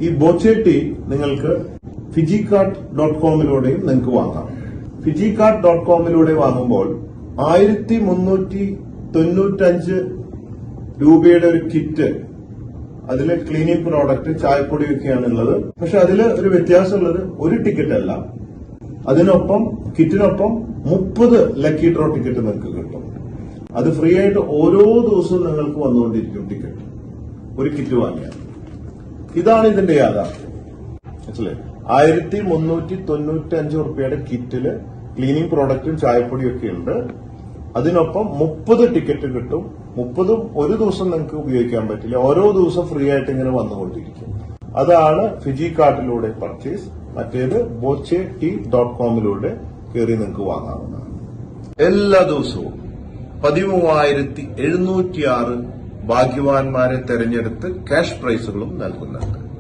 ഈ ബോച്ചെ ടീ നിങ്ങൾക്ക് ഫിജികാർട്ട്.കോമിലൂടെയും നിങ്ങൾക്ക് വാങ്ങാം. ഫിജികാർട്ട്.കോമിലൂടെ വാങ്ങുമ്പോൾ 1395 രൂപയുടെ ഒരു കിറ്റ്, അതിൽ ക്ലീനിങ് പ്രോഡക്റ്റ്, ചായപ്പൊടിയൊക്കെയാണുള്ളത്. പക്ഷെ അതിൽ ഒരു വ്യത്യാസമുള്ളത്, ഒരു ടിക്കറ്റ് അല്ല, അതിനൊപ്പം കിറ്റിനൊപ്പം 30 ലക്കി ഡ്രോ ടിക്കറ്റ് നിങ്ങൾക്ക് കിട്ടും. അത് ഫ്രീ ആയിട്ട് ഓരോ ദിവസവും നിങ്ങൾക്ക് വന്നുകൊണ്ടിരിക്കും ടിക്കറ്റ്, ഒരു കിറ്റ് വാങ്ങിയാൽ. ഇതാണ് ഇതിന്റെ യാഥാർത്ഥ്യം. മനസ്സിലായി? 1395 റുപ്യയുടെ കിറ്റില് ക്ലീനിങ് പ്രോഡക്റ്റും ചായപ്പൊടിയും ഒക്കെ ഉണ്ട്. അതിനൊപ്പം 30 ടിക്കറ്റ് കിട്ടും. 30ഉം ഒരു ദിവസം നിങ്ങൾക്ക് ഉപയോഗിക്കാൻ പറ്റില്ല, ഓരോ ദിവസം ഫ്രീ ആയിട്ട് ഇങ്ങനെ വന്നുകൊണ്ടിരിക്കും. അതാണ് ഫിജികാർട്ടിലൂടെ പർച്ചേസ്. മറ്റേത് bochetea.comലൂടെ കയറി നിങ്ങൾക്ക് വാങ്ങാവുന്നതാണ്. എല്ലാ ദിവസവും 13,706 ഭാഗ്യവാന്മാരെ തെരഞ്ഞെടുത്ത് ക്യാഷ് പ്രൈസുകളും നൽകുന്നുണ്ട്.